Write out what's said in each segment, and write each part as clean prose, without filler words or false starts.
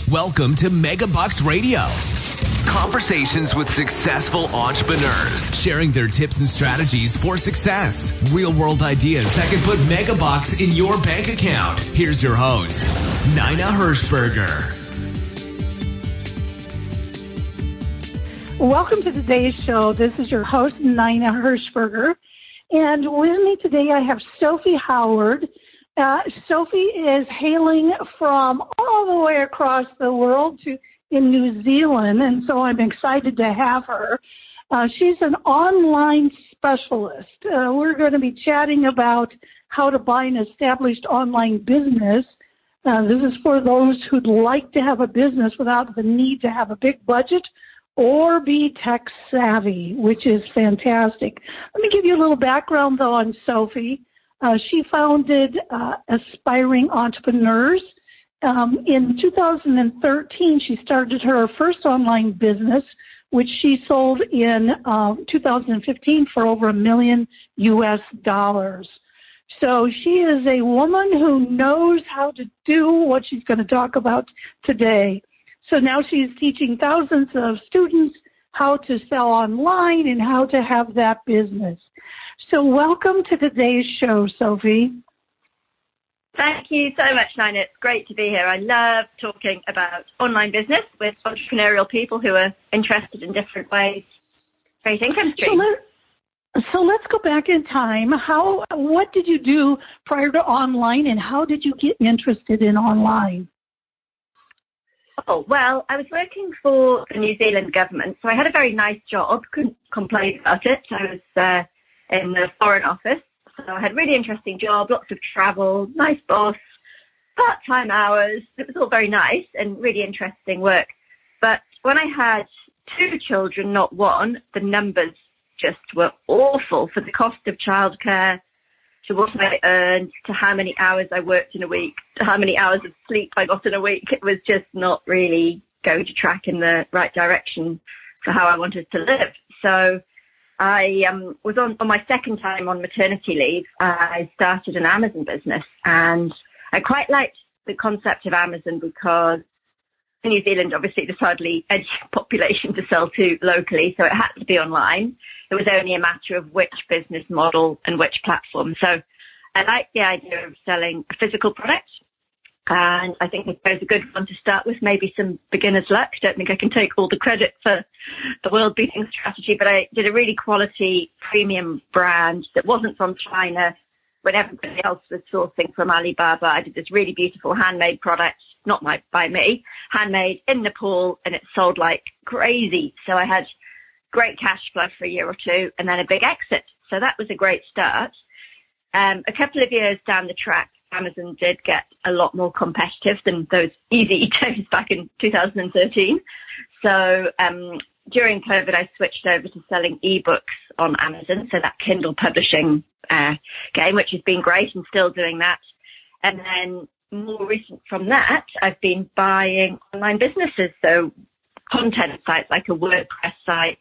Welcome to MegaBucks Radio. Conversations with successful entrepreneurs, sharing their tips and strategies for success. Real-world ideas that can put MegaBucks in your bank account. Here's your host, Nina Hershberger. Welcome to today's show. This is your host, Nina Hershberger. And with me today, I have Sophie Howard. Sophie is hailing from all the way across the world in New Zealand, and so I'm excited to have her. She's an online specialist. We're going to be chatting about how to buy an established online business. This is for those who'd like to have a business without the need to have a big budget or be tech savvy, which is fantastic. Let me give you a little background, though, on Sophie. She founded Aspiring Entrepreneurs. In 2013, she started her first online business, which she sold in 2015 for over $1 million US. So she is a woman who knows how to do what she's going to talk about today. So now she's teaching thousands of students how to sell online and how to have that business. So welcome to today's show, Sophie. Thank you so much, Nina. It's great to be here. I love talking about online business with entrepreneurial people who are interested in different ways to create income streams. So let's go back in time. What did you do prior to online, and how did you get interested in online? Oh, well, I was working for the New Zealand government, so I had a very nice job. Couldn't complain about it. I was in the Foreign Office, so I had a really interesting job, lots of travel, nice boss, part-time hours. It was all very nice and really interesting work. But when I had 2 children, not one, the numbers just were awful for the cost of childcare, to what I earned, to how many hours I worked in a week, to how many hours of sleep I got in a week. It was just not really going to track in the right direction for how I wanted to live. So I was on my second time on maternity leave. I started an Amazon business, and I quite liked the concept of Amazon because in New Zealand, obviously, there's hardly any population to sell to locally, so it had to be online. It was only a matter of which business model and which platform. So I liked the idea of selling a physical product, and I think it was a good one to start with, maybe some beginner's luck. Don't think I can take all the credit for the world-beating strategy, but I did a really quality premium brand that wasn't from China when everybody else was sourcing from Alibaba. I did this really beautiful handmade product, not by me, handmade in Nepal, and it sold like crazy. So I had great cash flow for a year or two and then a big exit. So that was a great start. A couple of years down the track, Amazon did get a lot more competitive than those easy days back in 2013. So during COVID, I switched over to selling ebooks on Amazon, so that Kindle publishing game, which has been great, and still doing that. And then more recent from that, I've been buying online businesses, so content sites like a WordPress site,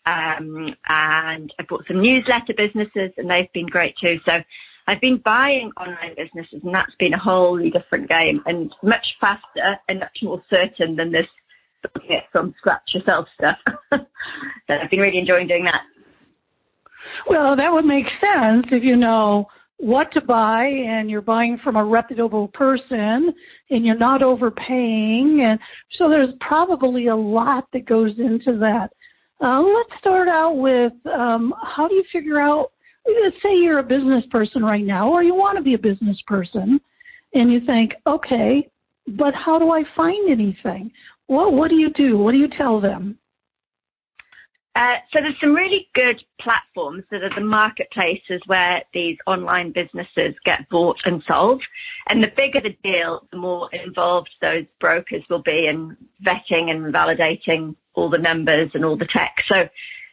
and I bought some newsletter businesses, and they've been great too. So I've been buying online businesses, and that's been a wholly different game and much faster and much more certain than this building it from scratch yourself stuff. So I've been really enjoying doing that. Well, that would make sense if you know what to buy and you're buying from a reputable person and you're not overpaying. And so there's probably a lot that goes into that. Let's start out with how do you figure out, let's say you're a business person right now, or you want to be a business person, and you think, okay, but how do I find anything? What do you do? What do you tell them? So there's some really good platforms that are the marketplaces where these online businesses get bought and sold. And the bigger the deal, the more involved those brokers will be in vetting and validating all the numbers and all the tech. So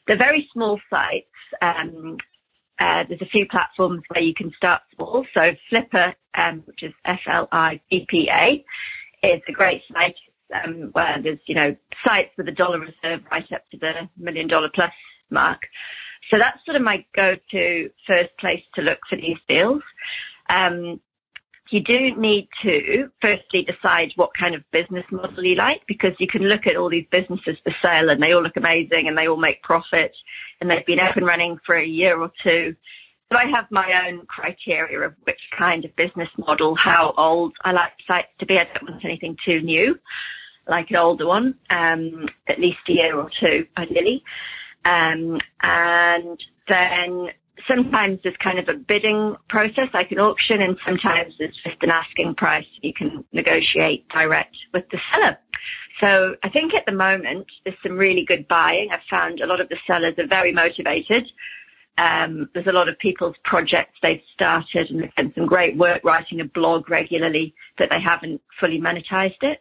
they're very small sites. There's a few platforms where you can start small. So Flippa, which is FLIPPA, is a great site. Where there's, sites with a dollar reserve right up to the $1 million plus mark. So that's sort of my go-to first place to look for these deals. you do need to firstly decide what kind of business model you like, because you can look at all these businesses for sale and they all look amazing and they all make profit and they've been up and running for a year or two. So I have my own criteria of which kind of business model, how old I like sites to be. I don't want anything too new, like an older one, at least a year or two, ideally. And then sometimes there's kind of a bidding process, like an auction, and sometimes it's just an asking price. You can negotiate direct with the seller. So I think at the moment there's some really good buying. I've found a lot of the sellers are very motivated. There's a lot of people's projects they've started and they've done some great work writing a blog regularly, but they haven't fully monetized it.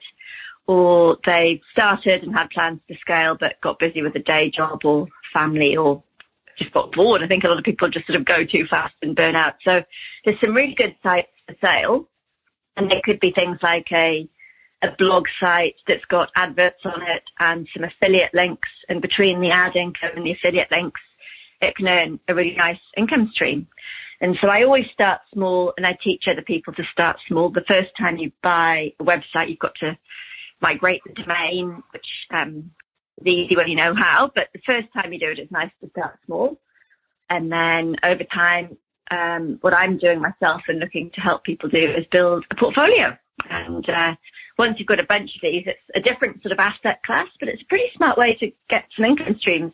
Or they've started and had plans to scale but got busy with a day job or family or just got bored. I think a lot of people just sort of go too fast and burn out. So there's some really good sites for sale, and they could be things like a blog site that's got adverts on it and some affiliate links, and between the ad income and the affiliate links, it can earn a really nice income stream. And so I always start small, and I teach other people to start small. The first time you buy a website, you've got to migrate the domain, which is easy when you know how, but the first time you do it, it's nice to start small. And then over time, what I'm doing myself and looking to help people do is build a portfolio. And once you've got a bunch of these, it's a different sort of asset class, but it's a pretty smart way to get some income streams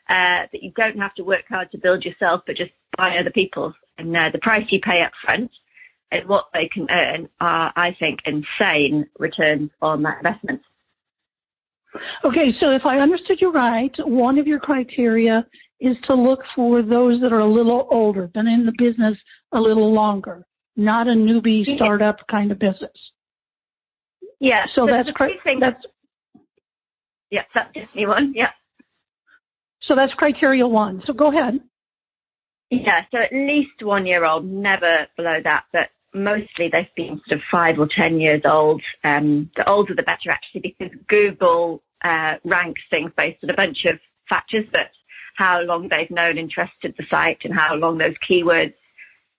that you don't have to work hard to build yourself, but just buy other people's. And the price you pay up front and what they can earn are, I think, insane returns on that investment. Okay, so if I understood you right, one of your criteria is to look for those that are a little older, been in the business a little longer, not a newbie startup kind of business. Yeah. So that's correct. Yeah, that's definitely one. Yeah. So that's criteria one. So go ahead. Yeah, so at least 1 year old, never below that, but mostly they've been sort of 5 or 10 years old. The older the better, actually, because Google ranks things based on a bunch of factors, but how long they've known and trusted the site and how long those keywords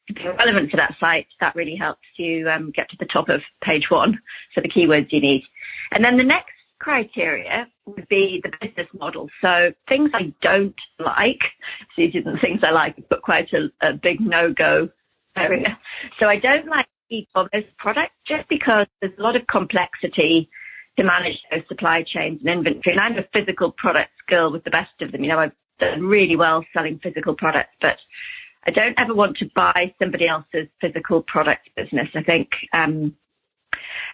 have been relevant to that site, that really helps you get to the top of page one, so the keywords you need. And then the next criteria would be the business model. So things I don't like, so these are the things I like, but quite a big no-go area. So I don't like e-commerce products just because there's a lot of complexity to manage those supply chains and inventory. And I'm a physical products girl with the best of them. You know, I've done really well selling physical products, but I don't ever want to buy somebody else's physical product business. I think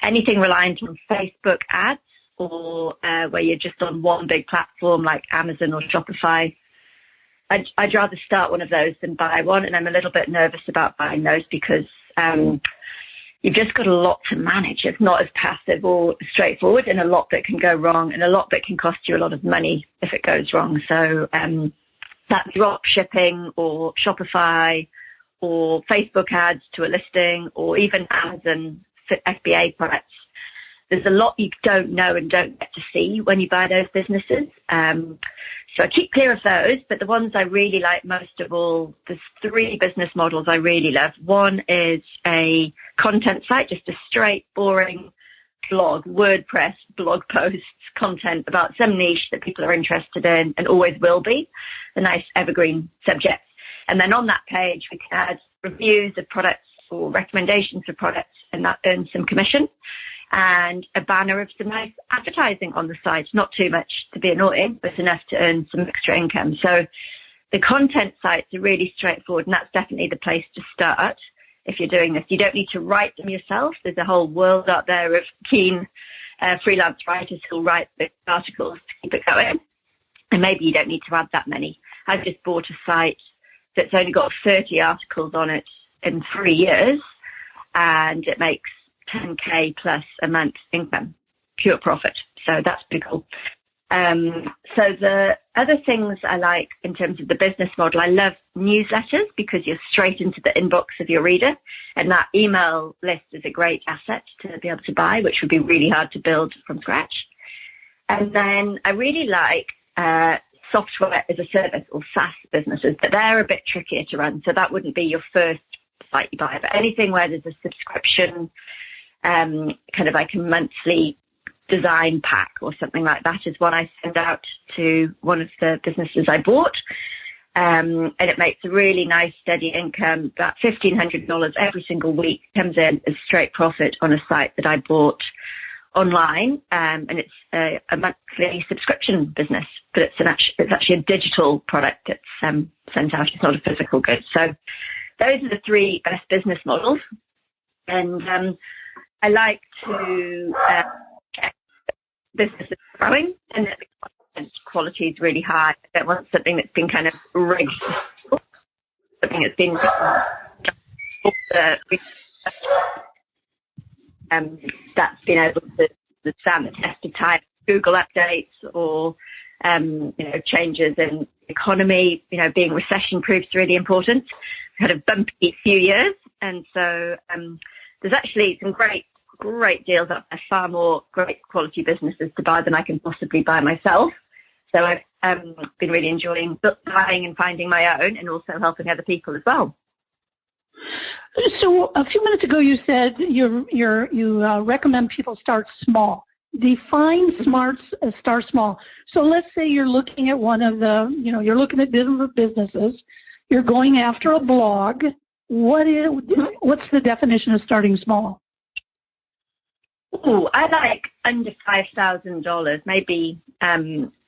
anything reliant on Facebook ads or where you're just on one big platform like Amazon or Shopify, I'd rather start one of those than buy one. And I'm a little bit nervous about buying those because you've just got a lot to manage. It's not as passive or straightforward, and a lot that can go wrong, and a lot that can cost you a lot of money if it goes wrong. So that drop shipping or Shopify or Facebook ads to a listing or even Amazon FBA products, there's a lot you don't know and don't get to see when you buy those businesses. So I keep clear of those, but the ones I really like most of all, there's 3 business models I really love. One is a content site, just a straight, boring blog, WordPress blog posts, content about some niche that people are interested in and always will be, a nice evergreen subject. And then on that page, we can add reviews of products or recommendations of products, and that earns some commission. And a banner of some nice advertising on the site, not too much to be annoying, but enough to earn some extra income. So the content sites are really straightforward, and that's definitely the place to start if you're doing this. You don't need to write them yourself. There's a whole world out there of keen freelance writers who'll write the articles to keep it going. And maybe you don't need to add that many. I've just bought a site that's only got 30 articles on it in 3 years, and it makes 10K plus a month income, pure profit. So that's pretty cool. So the other things I like in terms of the business model, I love newsletters because you're straight into the inbox of your reader, and that email list is a great asset to be able to buy, which would be really hard to build from scratch. And then I really like software as a service or SaaS businesses, but they're a bit trickier to run. So that wouldn't be your first site you buy, but anything where there's a subscription, kind of like a monthly design pack or something like that is what I send out to one of the businesses I bought. And it makes a really nice steady income. About $1,500 every single week comes in as straight profit on a site that I bought online. And it's a monthly subscription business, but it's actually a digital product that's sent out. It's not a physical good. So those are the three best business models. And I like to check business is growing and that the content quality is really high. I don't want something that's been kind of rigged, something that's been that's been able to stand the test of time. Google updates or changes in economy, being recession-proof is really important. We've had a bumpy few years, and so there's actually some great deals out there, far more great quality businesses to buy than I can possibly buy myself. So I've been really enjoying buying and finding my own, and also helping other people as well. So a few minutes ago, you said you recommend people start small. Define start small. So let's say you're looking at one of the, you're looking at different businesses. You're going after a blog. What's the definition of starting small? Oh, I like under $5,000, maybe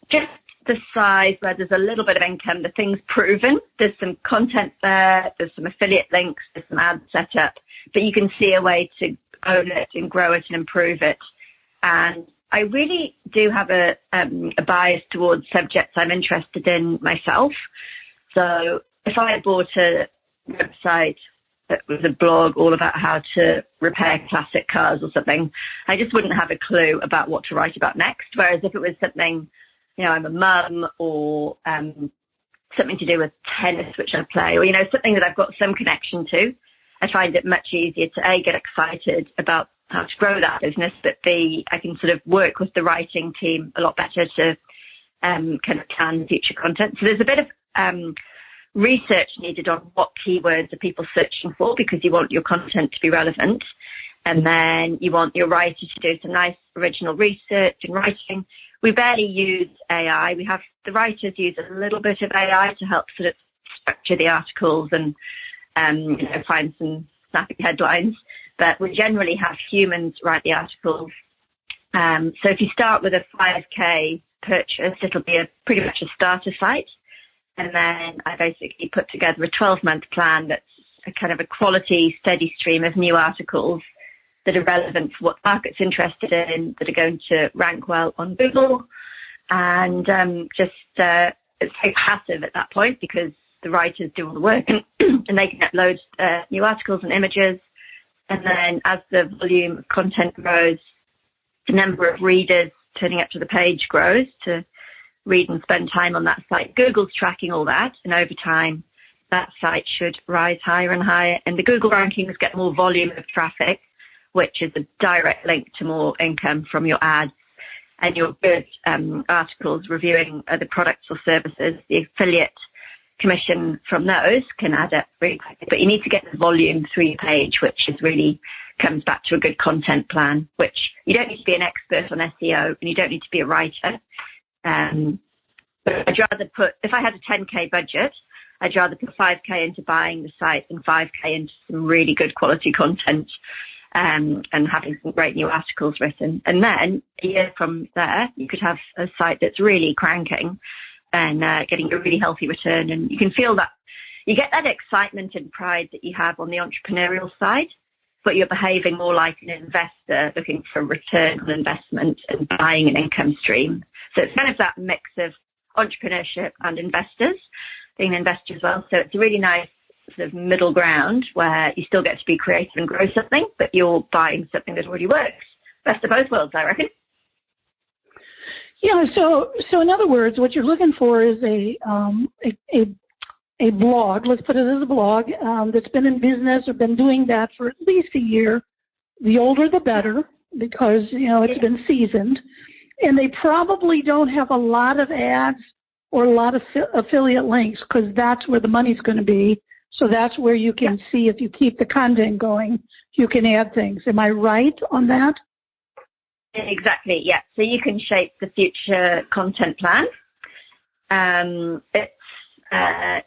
just the size where there's a little bit of income, the thing's proven, there's some content there, there's some affiliate links, there's some ads set up, but you can see a way to own it and grow it and improve it. And I really do have a bias towards subjects I'm interested in myself. So if I bought a website that was a blog all about how to repair classic cars or something, I just wouldn't have a clue about what to write about next. Whereas if it was something, I'm a mum, or something to do with tennis, which I play, or, something that I've got some connection to, I find it much easier to, A, get excited about how to grow that business, but B, I can sort of work with the writing team a lot better to kind of plan future content. So there's a bit of research needed on what keywords are people searching for, because you want your content to be relevant. And then you want your writer to do some nice original research and writing. We barely use AI. The writers use a little bit of AI to help sort of structure the articles and find some snappy headlines. But we generally have humans write the articles. So if you start with a 5K purchase, it'll be pretty much a starter site. And then I basically put together a 12-month plan that's a kind of a quality, steady stream of new articles that are relevant for what the market's interested in, that are going to rank well on Google. And it's very passive at that point, because the writers do all the work and they can upload new articles and images. And then as the volume of content grows, the number of readers turning up to the page grows to read and spend time on that site. Google's tracking all that, and over time, that site should rise higher and higher. And the Google rankings get more volume of traffic, which is a direct link to more income from your ads and your good articles reviewing other products or services. The affiliate commission from those can add up really quickly. But you need to get the volume through your page, which is really comes back to a good content plan, which you don't need to be an expert on SEO, and you don't need to be a writer. But I'd rather if I had a 10K budget, I'd rather put 5K into buying the site and 5K into some really good quality content, and having some great new articles written. And then a year from there, you could have a site that's really cranking and getting a really healthy return. And you can feel that you get that excitement and pride that you have on the entrepreneurial side, but you're behaving more like an investor looking for return on investment and buying an income stream. So it's kind of that mix of entrepreneurship and investors, being an investor as well. So it's a really nice sort of middle ground where you still get to be creative and grow something, but you're buying something that already works. Best of both worlds, I reckon. Yeah. So in other words, what you're looking for is a blog. Let's put it as a blog that's been in business or been doing that for at least a year. The older, the better, because it's been seasoned. And they probably don't have a lot of ads or a lot of affiliate links, because that's where the money's going to be So that's where you can see if you keep the content going, you can add things. Am I right on that? Exactly, yeah. So you can shape the future content plan. It's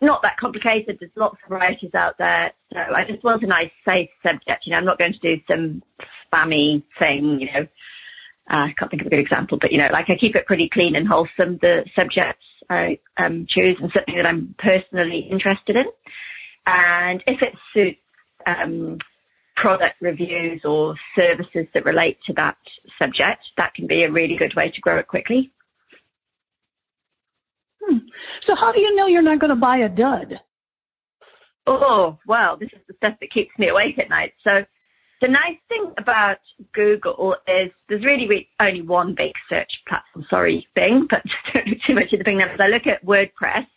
not that complicated. There's lots of varieties out there. So I just want a nice, safe subject. I'm not going to do some spammy thing, I can't think of a good example, but, I keep it pretty clean and wholesome, the subjects I choose, and something that I'm personally interested in. And if it suits product reviews or services that relate to that subject, that can be a really good way to grow it quickly. So how do you know you're not going to buy a dud? Oh, well, this is the stuff that keeps me awake at night. So the nice thing about Google is there's really only one big search platform, thing, but don't look too much at the big numbers. I look at WordPress.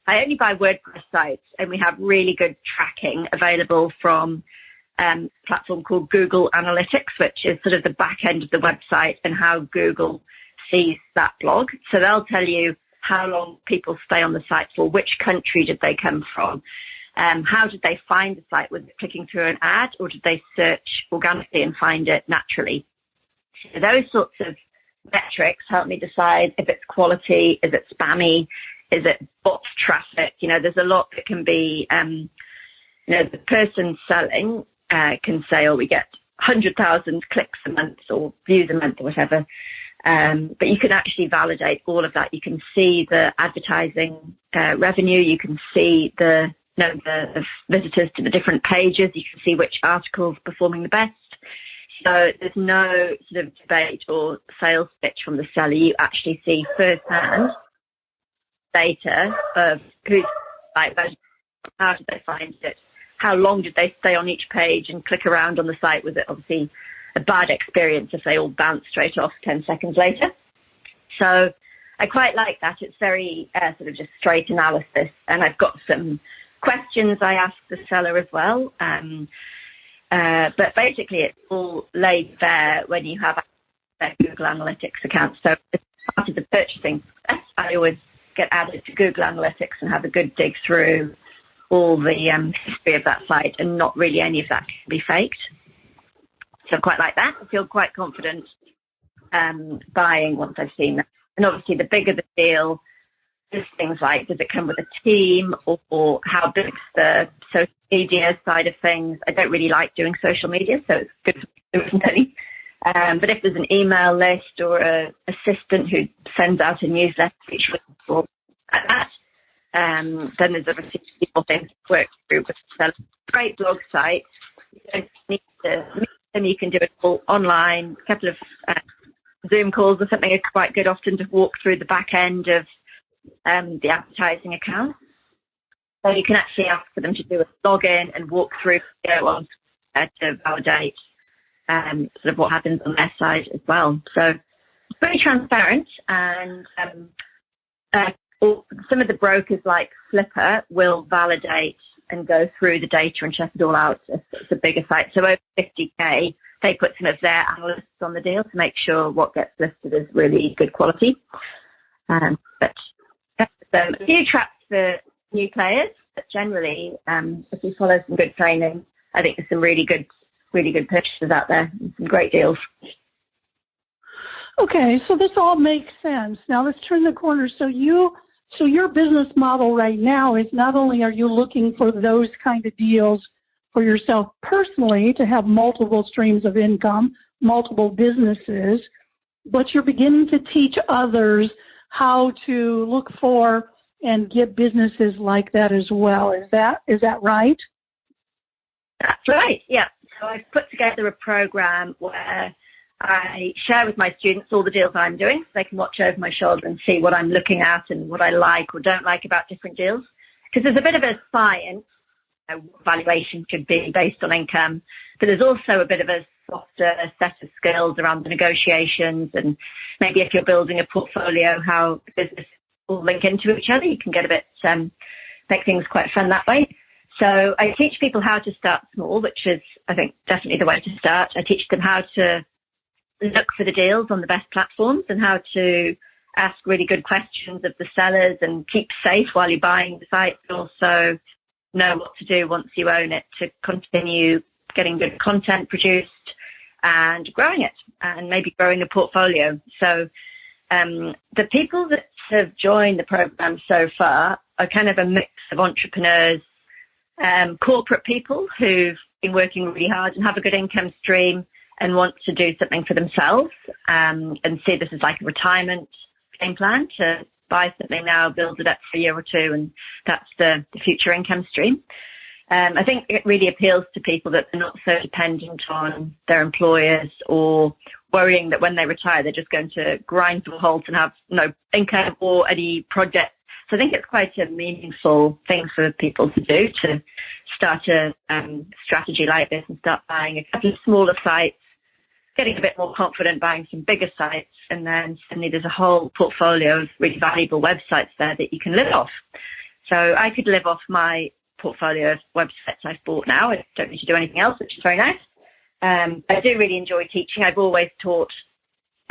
I only buy WordPress sites, and we have really good tracking available from a platform called Google Analytics, which is sort of the back end of the website and how Google sees that blog. So they'll tell you how long people stay on the site for, which country did they come from, how did they find the site? Was it clicking through an ad, or did they search organically and find it naturally? So those sorts of metrics help me decide if it's quality, is it spammy, is it bot traffic? There's a lot that can be, the person selling can say, we get 100,000 clicks a month or views a month or whatever. But you can actually validate all of that. You can see the advertising revenue. You can see the visitors to the different pages. You can see which articles are performing the best. So there's no sort of debate or sales pitch from the seller. You actually see firsthand data of who's like, how did they find it? How long did they stay on each page and click around on the site? Was it obviously a bad experience if they all bounced straight off 10 seconds later? So I quite like that. It's very sort of just straight analysis. And I've got some questions I ask the seller as well. But basically it's all laid bare when you have a Google Analytics account. So as part of the purchasing process, I always get added to Google Analytics and have a good dig through all the history of that site, and not really any of that can be faked. So I quite like that. I feel quite confident buying once I've seen that. And obviously the bigger the deal, there's things like, does it come with a team, or how big's the social media side of things? I don't really like doing social media, so it's good to do any. But if there's an email list or an assistant who sends out a newsletter each week or like that, then there's obviously people things to work through with the seller. Great blog site. You don't need to meet them. You can do it all online. A couple of Zoom calls or something are quite good often to walk through the back end of the advertising account. So you can actually ask for them to do a login and walk through on to validate sort of what happens on their side as well. So it's very transparent, and some of the brokers like Flipper will validate and go through the data and check it all out if it's a bigger site. So over 50K, they put some of their analysts on the deal to make sure what gets listed is really good quality. But a few traps for new players, but generally, if you follow some good training, I think there's some really good purchases out there and some great deals. Okay, so this all makes sense. Now let's turn the corner. So your business model right now is not only are you looking for those kind of deals for yourself personally to have multiple streams of income, multiple businesses, but you're beginning to teach others how to look for and get businesses like that as well. Is that right? That's right, yeah. So I've put together a program where I share with my students all the deals I'm doing, so they can watch over my shoulder and see what I'm looking at and what I like or don't like about different deals. Because there's a bit of a science, valuation should be based on income, but there's also a bit of a softer set of skills around the negotiations, and maybe if you're building a portfolio, how business will link into each other. You can get a bit, make things quite fun that way. So I teach people how to start small, which is, I think, definitely the way to start. I teach them how to look for the deals on the best platforms and how to ask really good questions of the sellers and keep safe while you're buying the site, but also know what to do once you own it to continue getting good content produced and growing it and maybe growing a portfolio. So the people that have joined the program so far are kind of a mix of entrepreneurs, corporate people who've been working really hard and have a good income stream and want to do something for themselves, and see this as like a retirement game plan to buy something now, build it up for a year or two, and that's the future income stream. I think it really appeals to people that are not so dependent on their employers or worrying that when they retire, they're just going to grind to a halt and have no income or any project. So I think it's quite a meaningful thing for people to do, to start a strategy like this and start buying a couple of smaller sites, getting a bit more confident buying some bigger sites, and then suddenly there's a whole portfolio of really valuable websites there that you can live off. So I could live off my portfolio of websites I've bought now. I don't need to do anything else, which is very nice. I do really enjoy teaching. I've taught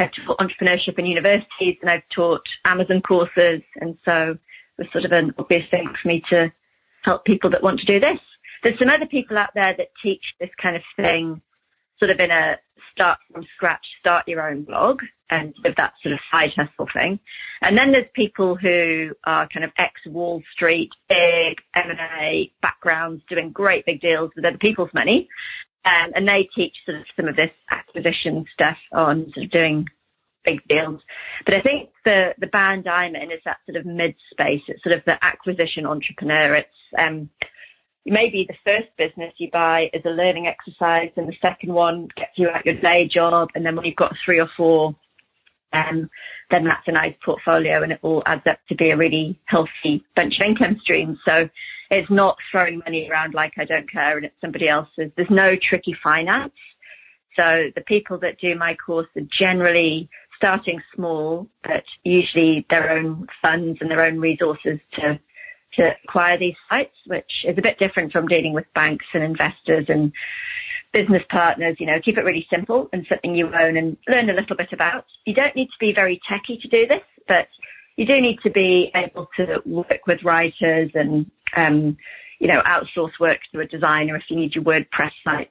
entrepreneurship in universities, and I've taught Amazon courses, and so it was sort of an obvious thing for me to help people that want to do this. There's some other people out there that teach this kind of thing sort of in a start from scratch, start your own blog, and sort of that sort of side hustle thing. And then there's people who are kind of ex-Wall Street, big M&A backgrounds, doing great big deals with other people's money. And they teach sort of some of this acquisition stuff on sort of doing big deals. But I think the band I'm in is that sort of mid space. It's sort of the acquisition entrepreneur. It's maybe the first business you buy is a learning exercise, and the second one gets you out your day job. And then when you've got 3 or 4, then that's a nice portfolio, and it all adds up to be a really healthy bunch of income streams. So it's not throwing money around like I don't care and it's somebody else's. There's no tricky finance. So the people that do my course are generally starting small, but usually their own funds and their own resources to acquire these sites, which is a bit different from dealing with banks and investors and business partners. You know, keep it really simple and something you own and learn a little bit about. You don't need to be very techy to do this, but you do need to be able to work with writers and, outsource work to a designer if you need your WordPress site,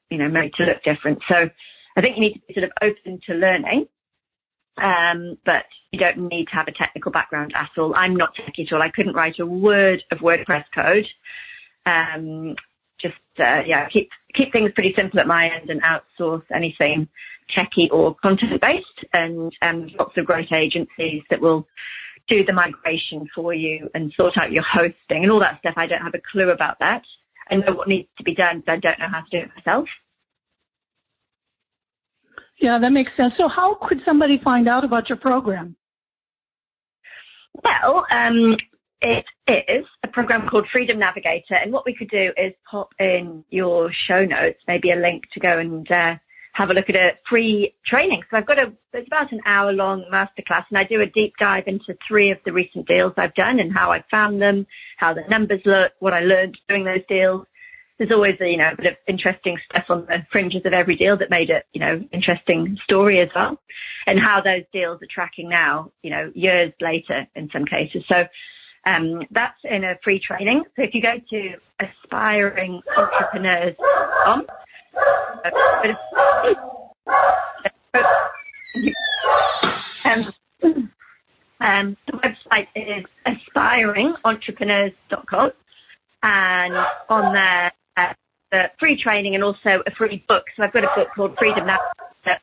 made to look different. So I think you need to be sort of open to learning. But you don't need to have a technical background at all. I'm not techy at all. I couldn't write a word of WordPress code. Keep things pretty simple at my end and outsource anything techy or content based. And lots of great agencies that will do the migration for you and sort out your hosting and all that stuff. I don't have a clue about that. I know what needs to be done, but I don't know how to do it myself. Yeah, that makes sense. So how could somebody find out about your program? Well, it is a program called Freedom Navigator. And what we could do is pop in your show notes, maybe a link to go and have a look at a free training. So it's about an hour-long masterclass, and I do a deep dive into 3 of the recent deals I've done and how I found them, how the numbers look, what I learned doing those deals. There's always a bit of interesting stuff on the fringes of every deal that made it, interesting story as well, and how those deals are tracking now, years later in some cases. So that's in a free training. So if you go to aspiringentrepreneurs.com, the website is aspiringentrepreneurs.com, and on there, the free training and also a free book. So I've got a book called Freedom Navigator.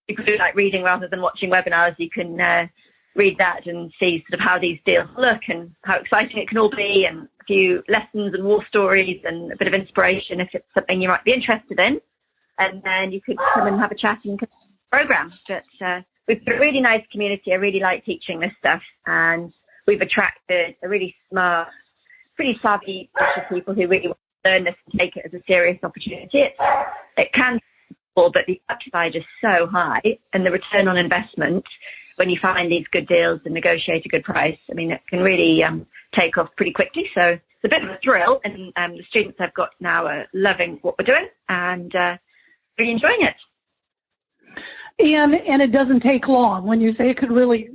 You can do like reading rather than watching webinars. You can read that and see sort of how these deals look and how exciting it can all be, and a few lessons and war stories and a bit of inspiration if it's something you might be interested in. And then you could come and have a chat and program. But we've got a really nice community. I really like teaching this stuff, and we've attracted a really smart, pretty savvy bunch of people who really want to learn this and take it as a serious opportunity. It can be small, but the upside is so high, and the return on investment when you find these good deals and negotiate a good price, I mean, it can really take off pretty quickly. So it's a bit of a thrill, and the students I've got now are loving what we're doing and really enjoying it. And it doesn't take long. When you say it could really,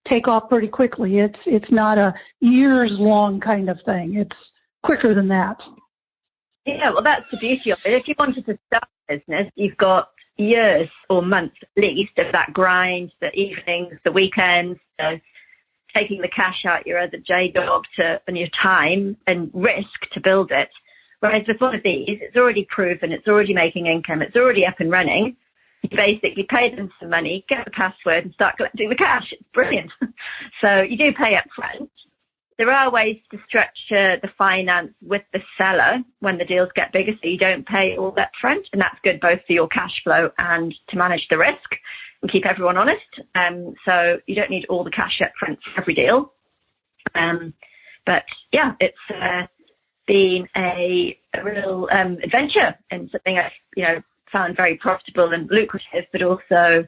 take off pretty quickly. It's not a years-long kind of thing. It's quicker than that. Yeah, well, that's the beauty of it. If you wanted to start a business, you've got years or months at least of that grind, the evenings, the weekends, taking the cash out your other J job and your time and risk to build it. Whereas with one of these, it's already proven, it's already making income, it's already up and running. You basically pay them some money, get the password, and start collecting the cash. It's brilliant. So you do pay up front. There are ways to structure the finance with the seller when the deals get bigger, so you don't pay all that front, and that's good both for your cash flow and to manage the risk and keep everyone honest. So you don't need all the cash up front for every deal. But yeah, it's been a real adventure and something I've found very profitable and lucrative, but also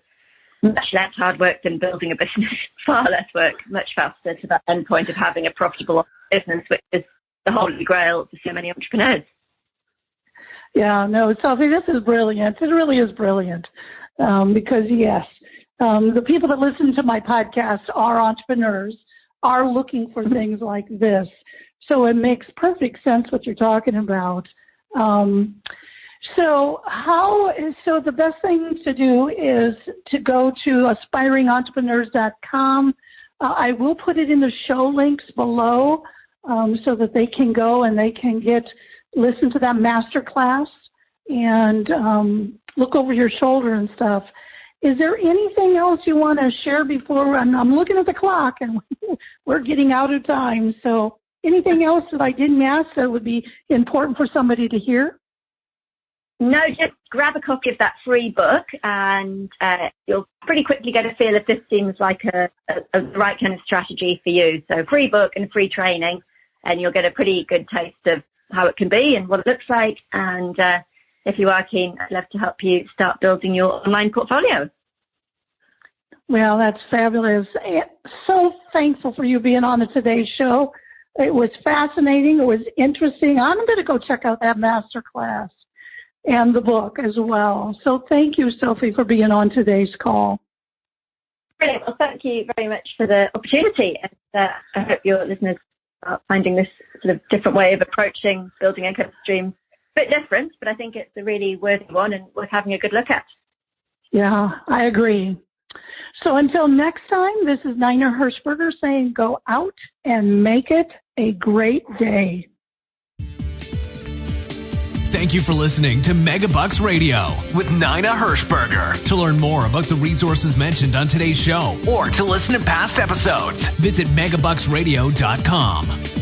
much less hard work than building a business, far less work, much faster to that end point of having a profitable business, which is the holy grail for so many entrepreneurs. Yeah, no, Sophie, this is brilliant. It really is brilliant because, yes, the people that listen to my podcast are entrepreneurs, are looking for things like this. So it makes perfect sense what you're talking about. So the best thing to do is to go to aspiringentrepreneurs.com. I will put it in the show links below so that they can go and they can listen to that masterclass and look over your shoulder and stuff. Is there anything else you want to share before I'm looking at the clock and we're getting out of time? So anything else that I didn't ask that would be important for somebody to hear? No, just grab a copy of that free book and you'll pretty quickly get a feel if this seems like a right kind of strategy for you. So free book and free training, and you'll get a pretty good taste of how it can be and what it looks like. And if you are keen, I'd love to help you start building your online portfolio. Well, that's fabulous. So thankful for you being on today's show. It was fascinating. It was interesting. I'm going to go check out that masterclass and the book as well. So thank you, Sophie, for being on today's call. Brilliant. Well, thank you very much for the opportunity. And I hope your listeners are finding this sort of different way of approaching building income streams. A bit different, but I think it's a really worthy one and worth having a good look at. Yeah, I agree. So until next time, this is Nina Hershberger saying go out and make it a great day. Thank you for listening to MegaBucks Radio with Nina Hershberger. To learn more about the resources mentioned on today's show or to listen to past episodes, visit MegaBucksRadio.com.